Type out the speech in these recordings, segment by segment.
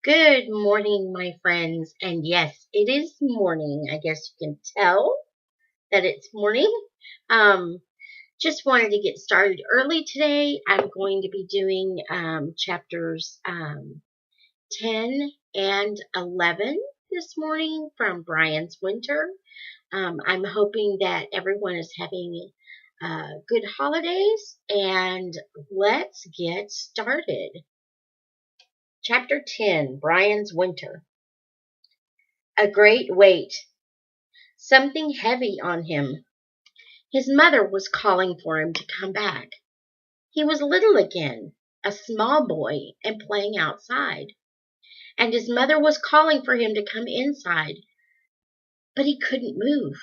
Good morning, my friends. And yes, it is morning. I guess you can tell that it's morning. Um, just wanted to get started early today. I'm going to be doing chapters 10 and 11 this morning from Brian's Winter. I'm hoping that everyone is having good holidays, and let's get started. Chapter 10, Brian's Winter. A great weight, something heavy on him. His mother was calling for him to come back. He was little again, a small boy, and playing outside. And his mother was calling for him to come inside. But he couldn't move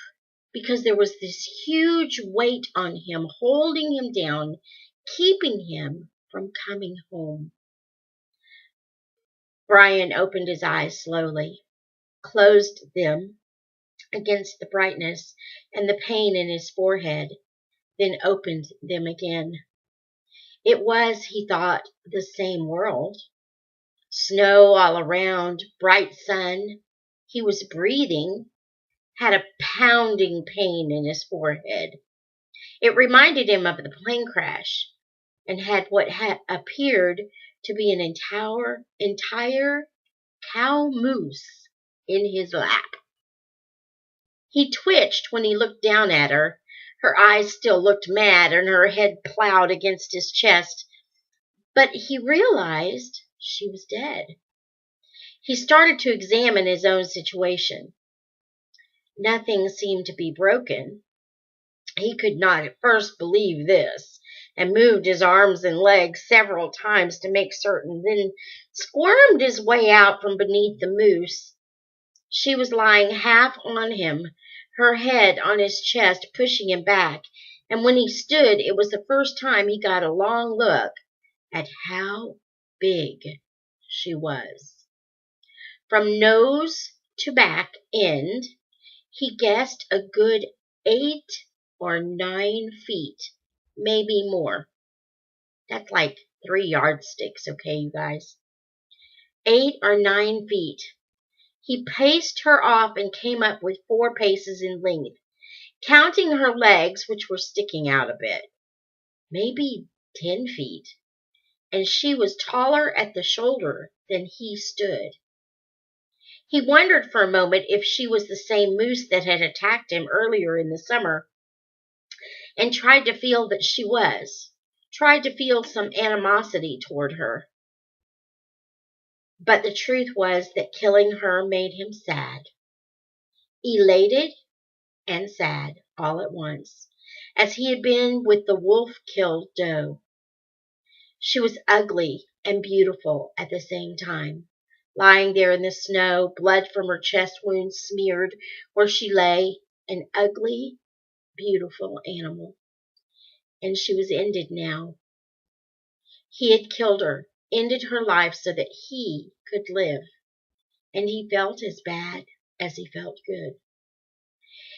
because there was this huge weight on him, holding him down, keeping him from coming home. Brian opened his eyes slowly, closed them against the brightness and the pain in his forehead, then opened them again. It was, he thought, the same world. Snow all around, bright sun. He was breathing, had a pounding pain in his forehead. It reminded him of the plane crash and had what had appeared to be an entire cow moose in his lap. He twitched when he looked down at her. Her eyes still looked mad and her head plowed against his chest. But he realized she was dead. He started to examine his own situation. Nothing seemed to be broken. He could not at first believe this, and moved his arms and legs several times to make certain, then squirmed his way out from beneath the moose. She was lying half on him, her head on his chest, pushing him back, and when he stood, it was the first time he got a long look at how big she was. From nose to back end, he guessed a good 8 or 9 feet, maybe more. That's like 3 yardsticks, okay, you guys? 8 or 9 feet. He paced her off and came up with 4 paces in length, counting her legs, which were sticking out a bit. Maybe 10 feet. And she was taller at the shoulder than he stood. He wondered for a moment if she was the same moose that had attacked him earlier in the summer, and tried to feel that she was, tried to feel some animosity toward her. But the truth was that killing her made him sad, elated and sad all at once, as he had been with the wolf-killed doe. She was ugly and beautiful at the same time, lying there in the snow, blood from her chest wound smeared where she lay, an ugly, beautiful animal. And she was ended now. He had killed her, ended her life so that he could live, and he felt as bad as he felt good.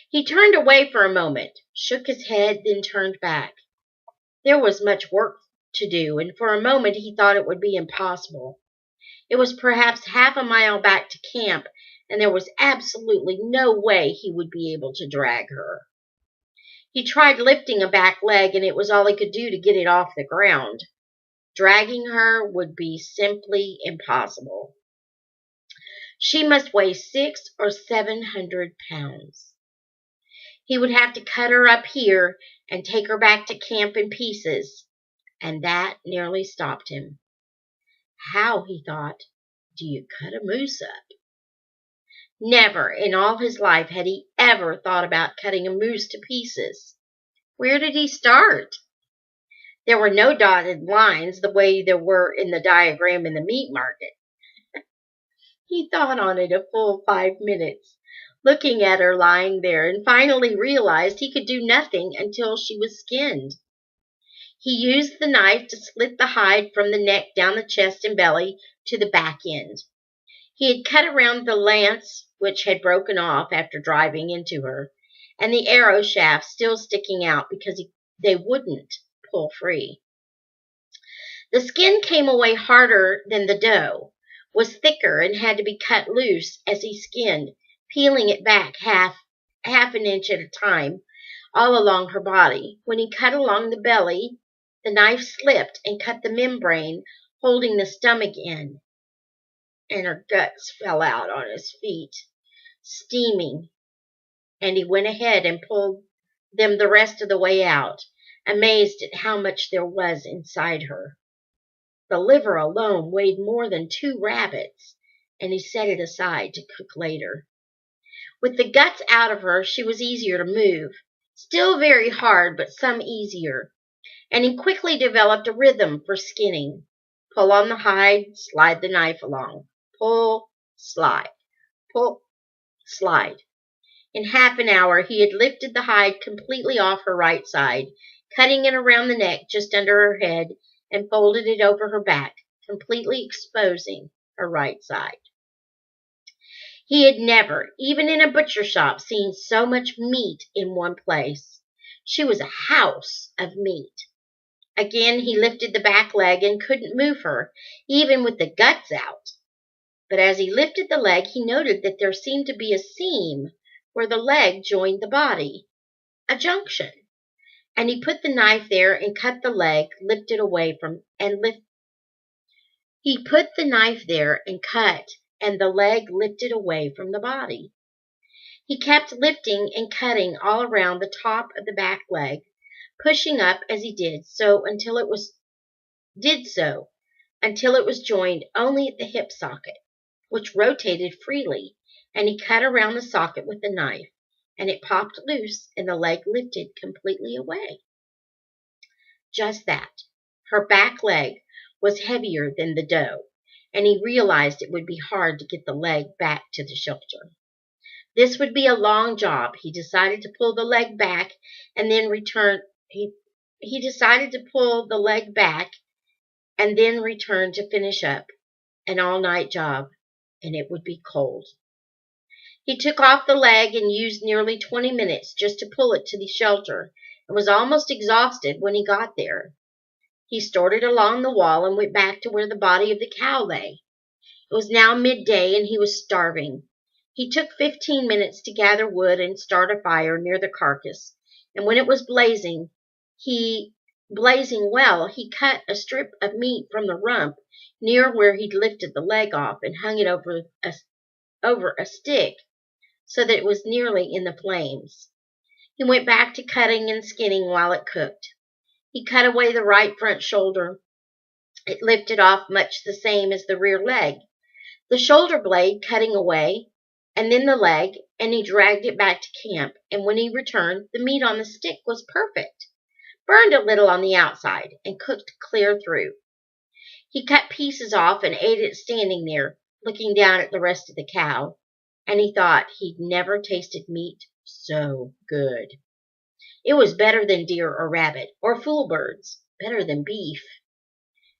He turned away for a moment, shook his head, then turned back. There was much work to do, and for a moment he thought it would be impossible. It was perhaps half a mile back to camp, and there was absolutely no way he would be able to drag her. He tried lifting a back leg, and it was all he could do to get it off the ground. Dragging her would be simply impossible. She must weigh 600 or 700 pounds. He would have to cut her up here and take her back to camp in pieces, and that nearly stopped him. How, he thought, do you cut a moose up? Never in all his life had he ever thought about cutting a moose to pieces. Where did he start? There were no dotted lines the way there were in the diagram in the meat market. He thought on it a full 5 minutes, looking at her lying there, and finally realized he could do nothing until she was skinned. He used the knife to slit the hide from the neck down the chest and belly to the back end. He had cut around the lance, which had broken off after driving into her, and the arrow shaft still sticking out because they wouldn't pull free. The skin came away harder than the doe, was thicker and had to be cut loose as he skinned, peeling it back half an inch at a time, all along her body. When he cut along the belly, the knife slipped and cut the membrane holding the stomach in, and her guts fell out on his feet, steaming, and he went ahead and pulled them the rest of the way out, amazed at how much there was inside her. The liver alone weighed more than 2 rabbits, and he set it aside to cook later. With the guts out of her, she was easier to move. Still very hard, but some easier. And he quickly developed a rhythm for skinning. Pull on the hide, slide the knife along. Pull, slide. Pull, slide. In half an hour, he had lifted the hide completely off her right side, cutting it around the neck just under her head, and folded it over her back, completely exposing her right side. He had never, even in a butcher shop, seen so much meat in one place. She was a house of meat. Again, he lifted the back leg and couldn't move her, even with the guts out. But as he lifted the leg, he noted that there seemed to be a seam where the leg joined the body, a junction. And he put the knife there and cut the leg, lifted away from, He put the knife there and cut, and the leg lifted away from the body. He kept lifting and cutting all around the top of the back leg, pushing up as he did so until it was joined only at the hip socket, which rotated freely, and he cut around the socket with the knife, and it popped loose and the leg lifted completely away. Just that. Her back leg was heavier than the dough, and he realized it would be hard to get the leg back to the shelter. This would be a long job. He decided to pull the leg back and then return. He decided to pull the leg back and then return to finish up an all-night job, and it would be cold. He took off the leg and used nearly 20 minutes just to pull it to the shelter, and was almost exhausted when he got there. He stored it along the wall and went back to where the body of the cow lay. It was now midday, and he was starving. He took 15 minutes to gather wood and start a fire near the carcass, and when it was blazing well, he cut a strip of meat from the rump near where he'd lifted the leg off and hung it over a stick so that it was nearly in the flames. He went back to cutting and skinning while it cooked. He cut away the right front shoulder. It lifted off much the same as the rear leg. The shoulder blade cutting away, and then the leg, and he dragged it back to camp, and when he returned, the meat on the stick was perfect, burned a little on the outside, and cooked clear through. He cut pieces off and ate it standing there, looking down at the rest of the cow, and he thought he'd never tasted meat so good. It was better than deer or rabbit, or fool birds, better than beef.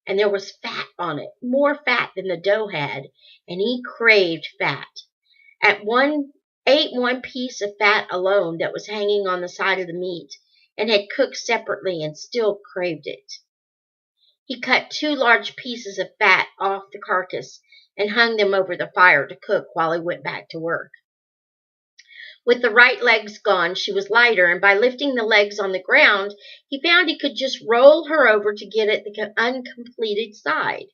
And there was fat on it, more fat than the dough had, and he craved fat. Ate one piece of fat alone that was hanging on the side of the meat, and had cooked separately and still craved it. He cut 2 large pieces of fat off the carcass and hung them over the fire to cook while he went back to work. With the right legs gone, she was lighter, and by lifting the legs on the ground, he found he could just roll her over to get at the uncompleted side.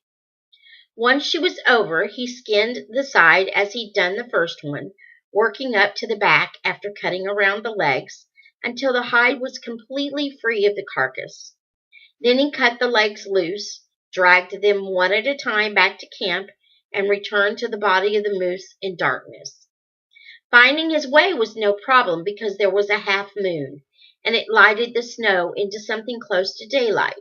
Once she was over, he skinned the side as he'd done the first one, working up to the back after cutting around the legs until the hide was completely free of the carcass. Then he cut the legs loose, dragged them one at a time back to camp, and returned to the body of the moose in darkness. Finding his way was no problem because there was a half moon, and it lighted the snow into something close to daylight.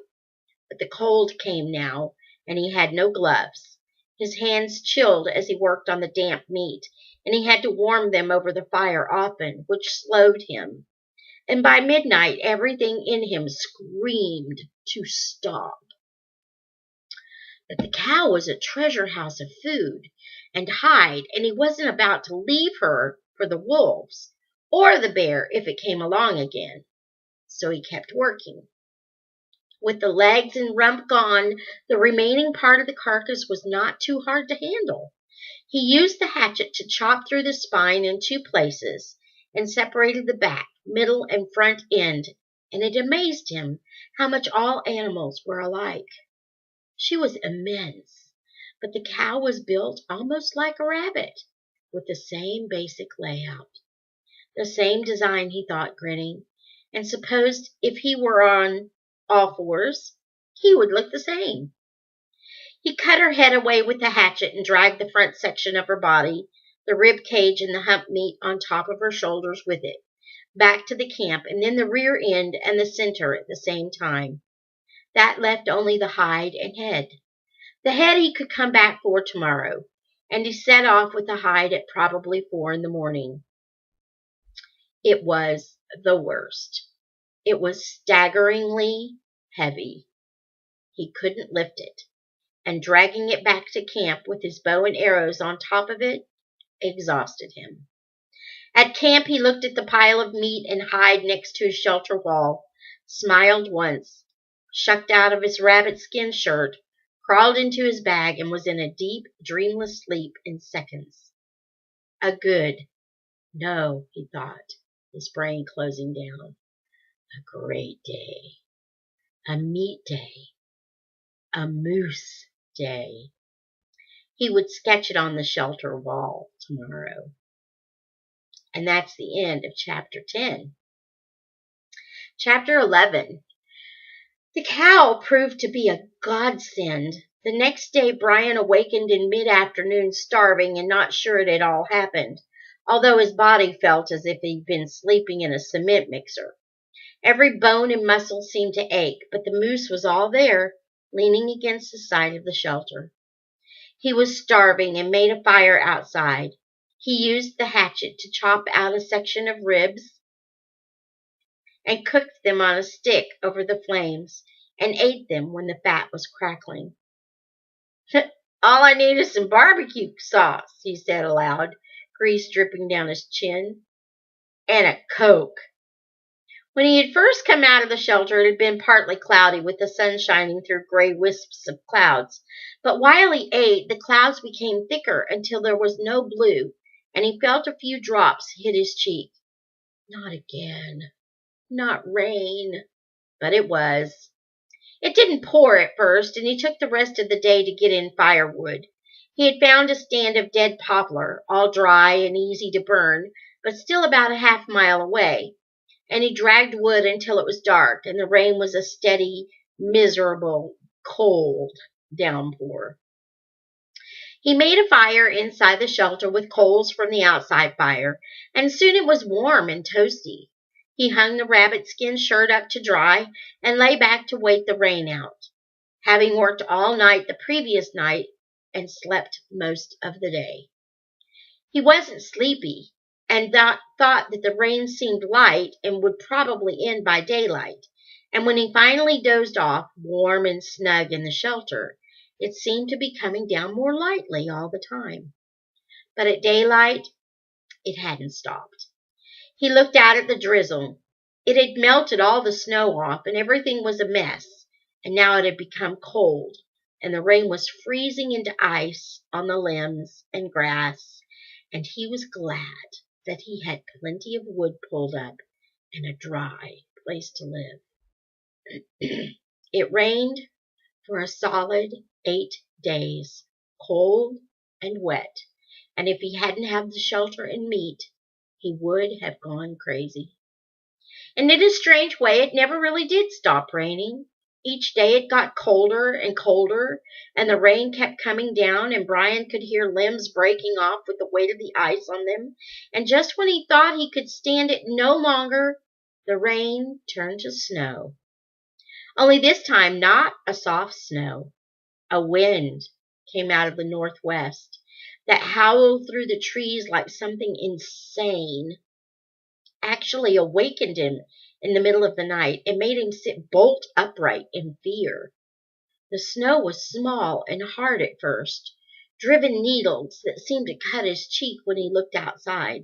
But the cold came now, and he had no gloves. His hands chilled as he worked on the damp meat, and he had to warm them over the fire often, which slowed him. And by midnight, everything in him screamed to stop. But the cow was a treasure house of food and hide, and he wasn't about to leave her for the wolves or the bear if it came along again. So he kept working. With the legs and rump gone, the remaining part of the carcass was not too hard to handle. He used the hatchet to chop through the spine in 2 places and separated the back, middle, and front end, and it amazed him how much all animals were alike. She was immense, but the cow was built almost like a rabbit, with the same basic layout. The same design, he thought, grinning, and supposed if he were on all fours, he would look the same. He cut her head away with the hatchet and dragged the front section of her body, the rib cage and the hump meat on top of her shoulders with it, back to the camp, and then the rear end and the center at the same time. That left only the hide and head. The head he could come back for tomorrow, and he set off with the hide at probably 4 in the morning. It was the worst. It was staggeringly heavy. He couldn't lift it, and dragging it back to camp with his bow and arrows on top of it exhausted him. At camp, he looked at the pile of meat and hide next to his shelter wall, smiled once, shucked out of his rabbit skin shirt, crawled into his bag, and was in a deep, dreamless sleep in seconds. No, he thought, his brain closing down. A great day. A meat day. A moose day. He would sketch it on the shelter wall tomorrow. And that's the end of chapter 10. Chapter 11. The cow proved to be a godsend. The next day, Brian awakened in mid-afternoon starving and not sure it had all happened, although his body felt as if he'd been sleeping in a cement mixer. Every bone and muscle seemed to ache, but the moose was all there, leaning against the side of the shelter. He was starving and made a fire outside. He used the hatchet to chop out a section of ribs and cooked them on a stick over the flames and ate them when the fat was crackling. All I need is some barbecue sauce, he said aloud, grease dripping down his chin, and a Coke. When he had first come out of the shelter, it had been partly cloudy with the sun shining through gray wisps of clouds. But while he ate, the clouds became thicker until there was no blue, and he felt a few drops hit his cheek. Not again. Not rain. But it was. It didn't pour at first, and he took the rest of the day to get in firewood. He had found a stand of dead poplar, all dry and easy to burn, but still about a half-mile away. And he dragged wood until it was dark, and the rain was a steady, miserable, cold downpour. He made a fire inside the shelter with coals from the outside fire, and soon it was warm and toasty. He hung the rabbit skin shirt up to dry and lay back to wait the rain out, having worked all night the previous night and slept most of the day. He wasn't sleepy, and thought that the rain seemed light and would probably end by daylight. And when he finally dozed off, warm and snug in the shelter, it seemed to be coming down more lightly all the time. But at daylight, it hadn't stopped. He looked out at the drizzle. It had melted all the snow off, and everything was a mess, and now it had become cold, and the rain was freezing into ice on the limbs and grass, and he was glad that he had plenty of wood pulled up and a dry place to live. It rained for a solid 8 days, cold and wet, and if he hadn't had the shelter and meat, he would have gone crazy. And in a strange way, it never really did stop raining. Each day it got colder and colder, and the rain kept coming down, and Brian could hear limbs breaking off with the weight of the ice on them. And just when he thought he could stand it no longer, the rain turned to snow. Only this time not a soft snow. A wind came out of the northwest that howled through the trees like something insane. Actually awakened him in the middle of the night and made him sit bolt upright in fear. The snow was small and hard at first, driven needles that seemed to cut his cheek when he looked outside,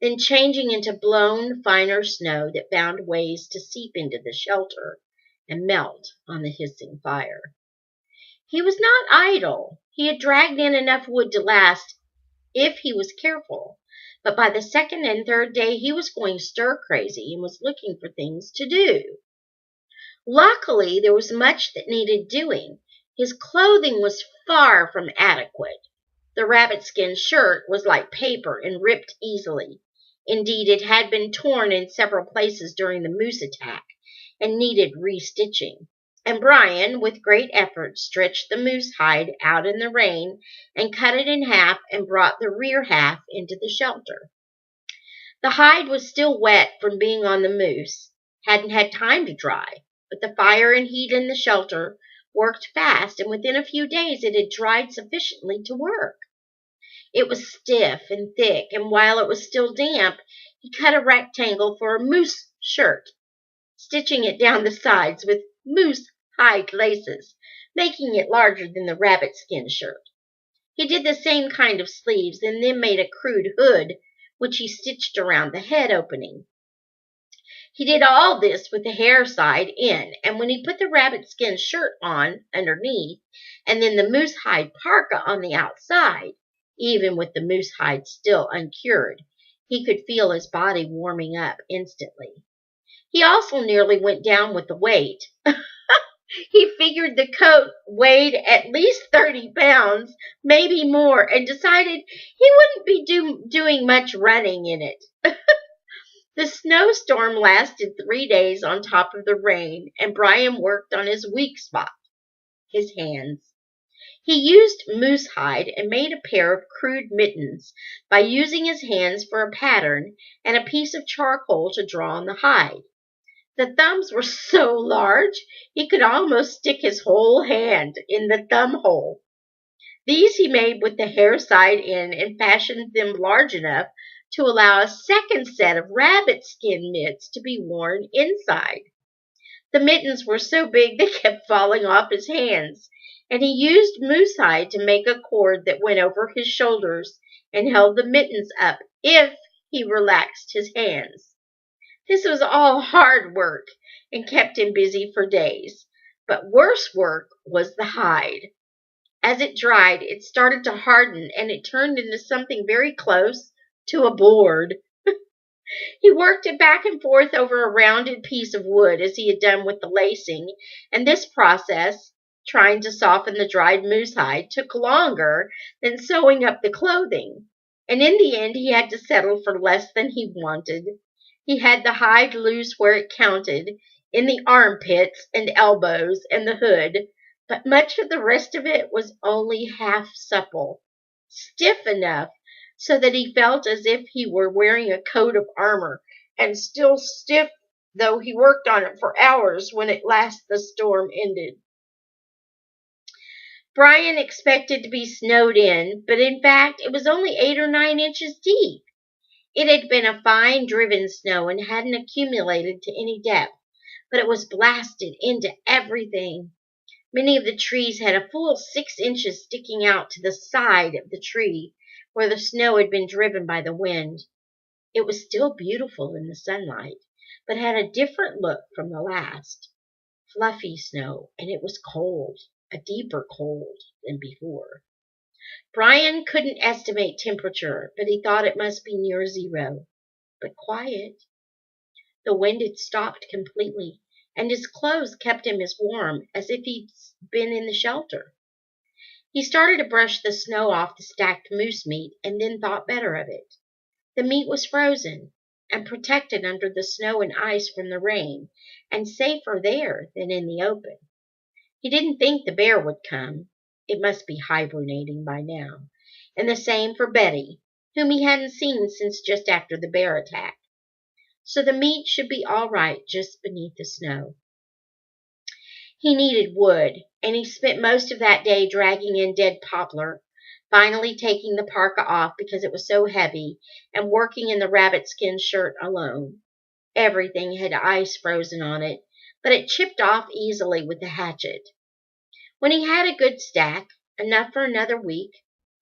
then changing into blown, finer snow that found ways to seep into the shelter and melt on the hissing fire. He was not idle. He had dragged in enough wood to last if he was careful, but by the second and third day he was going stir crazy and was looking for things to do. Luckily, there was much that needed doing. His clothing was far from adequate. The rabbit-skin shirt was like paper and ripped easily. Indeed, it had been torn in several places during the moose attack and needed restitching. And Brian, with great effort, stretched the moose hide out in the rain and cut it in half and brought the rear half into the shelter. The hide was still wet from being on the moose, hadn't had time to dry, but the fire and heat in the shelter worked fast, and within a few days it had dried sufficiently to work. It was stiff and thick, and while it was still damp, he cut a rectangle for a moose shirt, stitching it down the sides with moose hide laces, making it larger than the rabbit skin shirt. He did the same kind of sleeves and then made a crude hood, which he stitched around the head opening. He did all this with the hair side in, and when he put the rabbit skin shirt on underneath, and then the moose hide parka on the outside, even with the moose hide still uncured, he could feel his body warming up instantly. He also nearly went down with the weight. He figured the coat weighed at least 30 pounds, maybe more, and decided he wouldn't be doing much running in it. The snowstorm lasted 3 days on top of the rain, and Brian worked on his weak spot, his hands. He used moose hide and made a pair of crude mittens by using his hands for a pattern and a piece of charcoal to draw on the hide. The thumbs were so large he could almost stick his whole hand in the thumb hole. These he made with the hair side in and fashioned them large enough to allow a second set of rabbit skin mitts to be worn inside. The mittens were so big they kept falling off his hands, and he used moose hide to make a cord that went over his shoulders and held the mittens up if he relaxed his hands. This was all hard work and kept him busy for days, but worse work was the hide. As it dried, it started to harden and it turned into something very close to a board. He worked it back and forth over a rounded piece of wood as he had done with the lacing, and this process, trying to soften the dried moose hide, took longer than sewing up the clothing, and in the end he had to settle for less than he wanted. He had the hide loose where it counted, in the armpits and elbows and the hood, but much of the rest of it was only half supple, stiff enough so that he felt as if he were wearing a coat of armor, and still stiff though he worked on it for hours when at last the storm ended. Brian expected to be snowed in, but in fact it was only 8 or 9 inches deep. It had been a fine driven snow and hadn't accumulated to any depth, but it was blasted into everything. Many of the trees had a full 6 inches sticking out to the side of the tree where the snow had been driven by the wind. It was still beautiful in the sunlight, but had a different look from the last. Fluffy snow, and it was cold, a deeper cold than before. Brian couldn't estimate temperature, but he thought it must be near 0, but quiet. The wind had stopped completely, and his clothes kept him as warm as if he'd been in the shelter. He started to brush the snow off the stacked moose meat and then thought better of it. The meat was frozen and protected under the snow and ice from the rain, and safer there than in the open. He didn't think the bear would come. It must be hibernating by now. And the same for Betty, whom he hadn't seen since just after the bear attack. So the meat should be all right just beneath the snow. He needed wood, and he spent most of that day dragging in dead poplar, finally taking the parka off because it was so heavy, and working in the rabbit skin shirt alone. Everything had ice frozen on it, but it chipped off easily with the hatchet. When he had a good stack, enough for another week,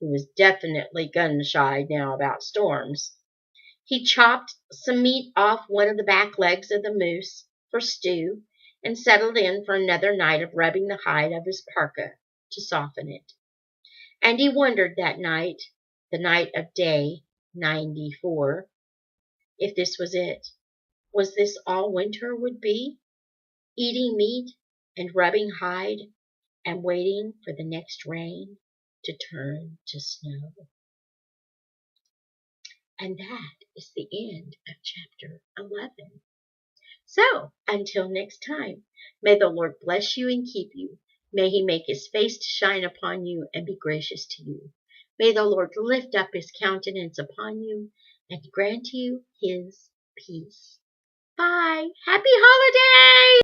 he was definitely gun-shy now about storms. He chopped some meat off one of the back legs of the moose for stew, and settled in for another night of rubbing the hide of his parka to soften it. And he wondered that night, the night of day 94, if this was it. Was this all winter would be? Eating meat and rubbing hide and waiting for the next rain to turn to snow. And that is the end of chapter 11. So, until next time, may the Lord bless you and keep you. May he make his face to shine upon you and be gracious to you. May the Lord lift up his countenance upon you and grant you his peace. Bye. Happy holidays!